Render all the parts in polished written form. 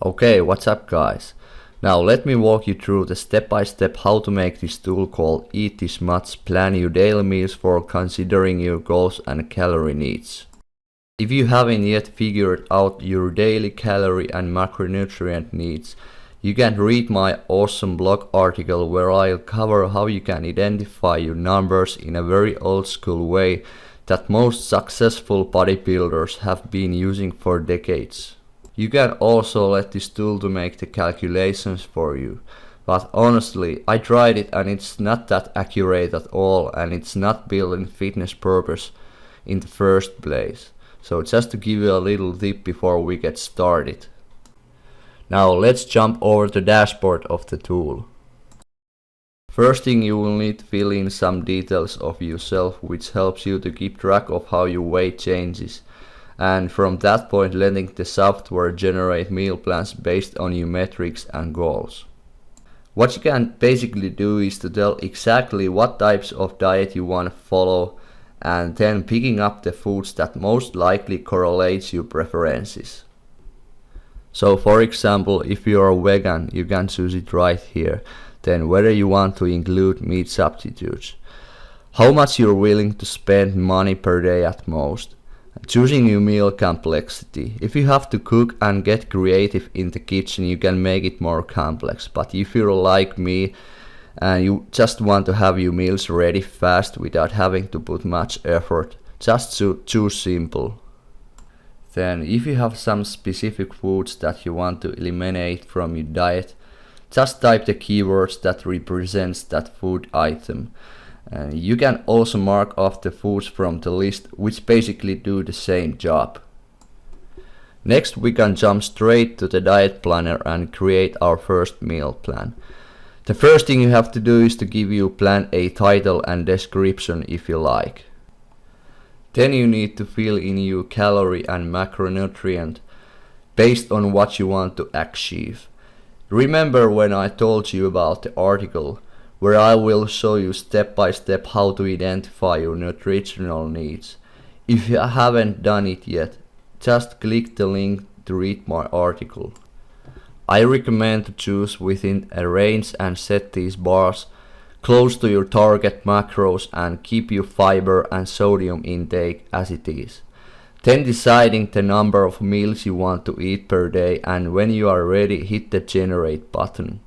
Okay, what's up guys? Now let me walk you through the step-by-step how to make this tool called Eat This Much plan your daily meals for considering your goals and calorie needs. If you haven't yet figured out your daily calorie and macronutrient needs, you can read my awesome blog article where I'll cover how you can identify your numbers in a very old school way that most successful bodybuilders have been using for decades. You can also let this tool to make the calculations for you, but honestly I tried it and it's not that accurate at all, and it's not built in fitness purpose in the first place. So just to give you a little tip before we get started. Now let's jump over the dashboard of the tool. First thing, you will need to fill in some details of yourself, which helps you to keep track of how your weight changes, and from that point letting the software generate meal plans based on your metrics and goals. What you can basically do is to tell exactly what types of diet you want to follow, and then picking up the foods that most likely correlates your preferences. So for example, if you are vegan, you can choose it right here. Then whether you want to include meat substitutes, how much you're willing to spend money per day at most, choosing your meal complexity. If you have to cook and get creative in the kitchen, you can make it more complex, but if you're like me and you just want to have your meals ready fast without having to put much effort, just choose simple. Then if you have some specific foods that you want to eliminate from your diet, just type the keywords that represents that food item. You can also mark off the foods from the list, which basically do the same job. Next we can jump straight to the diet planner and create our first meal plan. The first thing you have to do is to give your plan a title and description if you like. Then you need to fill in your calorie and macronutrient based on what you want to achieve. Remember when I told you about the article where I will show you step by step how to identify your nutritional needs? If you haven't done it yet, just click the link to read my article. I recommend to choose within a range and set these bars close to your target macros and keep your fiber and sodium intake as it is. Then deciding the number of meals you want to eat per day, and when you are ready, hit the generate button.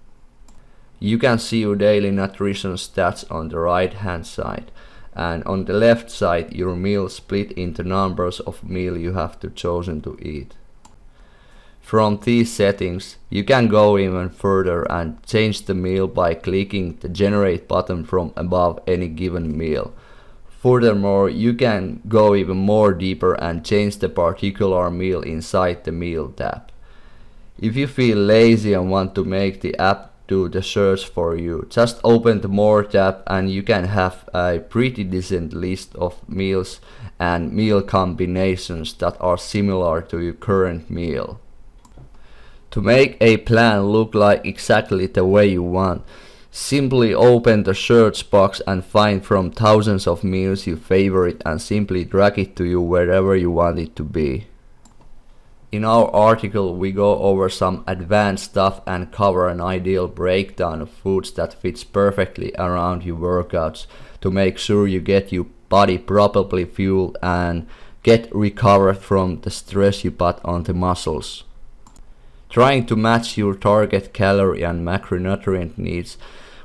You can see your daily nutrition stats on the right hand side, and on the left side your meal split into numbers of meal you have to chosen to eat. From these settings you can go even further and change the meal by clicking the generate button from above any given meal. Furthermore, you can go even more deeper and change the particular meal inside the meal tab. If you feel lazy and want to make the app do the search for you, just open the more tab and you can have a pretty decent list of meals and meal combinations that are similar to your current meal. To make a plan look like exactly the way you want, simply open the search box and find from thousands of meals your favorite and simply drag it to you wherever you want it to be. In our article we go over some advanced stuff and cover an ideal breakdown of foods that fits perfectly around your workouts to make sure you get your body properly fueled and get recovered from the stress you put on the muscles. Trying to match your target calorie and macronutrient needs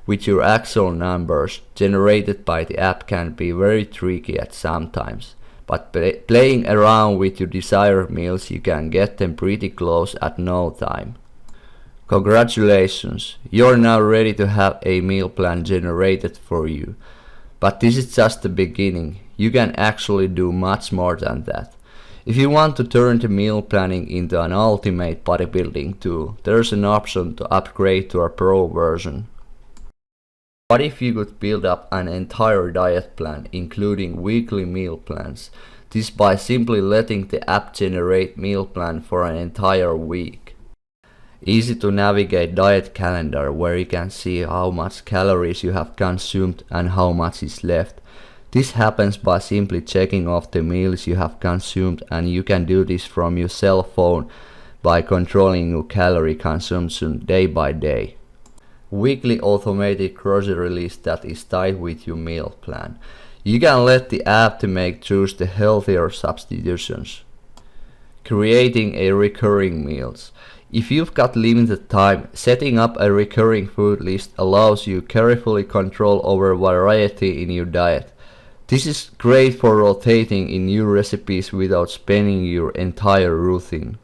with your actual numbers generated by the app can be very tricky at some times. But playing around with your desired meals, you can get them pretty close at no time. Congratulations, you're now ready to have a meal plan generated for you. But this is just the beginning. You can actually do much more than that. If you want to turn the meal planning into an ultimate bodybuilding tool, there's an option to upgrade to a pro version. What if you could build up an entire diet plan, including weekly meal plans? This by simply letting the app generate meal plan for an entire week. Easy to navigate diet calendar where you can see how much calories you have consumed and how much is left. This happens by simply checking off the meals you have consumed, and you can do this from your cell phone by controlling your calorie consumption day by day. Weekly automated grocery list that is tied with your meal plan. You can let the app to choose the healthier substitutions. Creating a recurring meals. If you've got limited time, setting up a recurring food list allows you carefully control over variety in your diet. This is great for rotating in new recipes without spending your entire routine.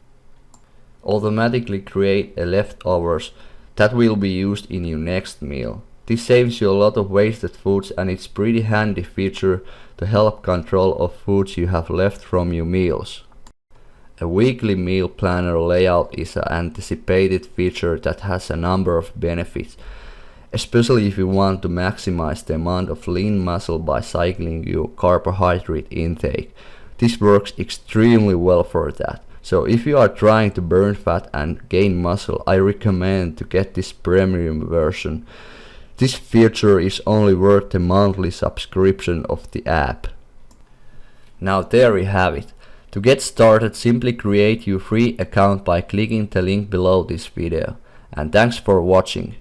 Automatically create leftovers that will be used in your next meal. This saves you a lot of wasted foods and it's pretty handy feature to help control of foods you have left from your meals. A weekly meal planner layout is an anticipated feature that has a number of benefits, especially if you want to maximize the amount of lean muscle by cycling your carbohydrate intake. This works extremely well for that. So if you are trying to burn fat and gain muscle, I recommend to get this premium version. This feature is only worth the monthly subscription of the app. Now there you have it. To get started, simply create your free account by clicking the link below this video. And thanks for watching.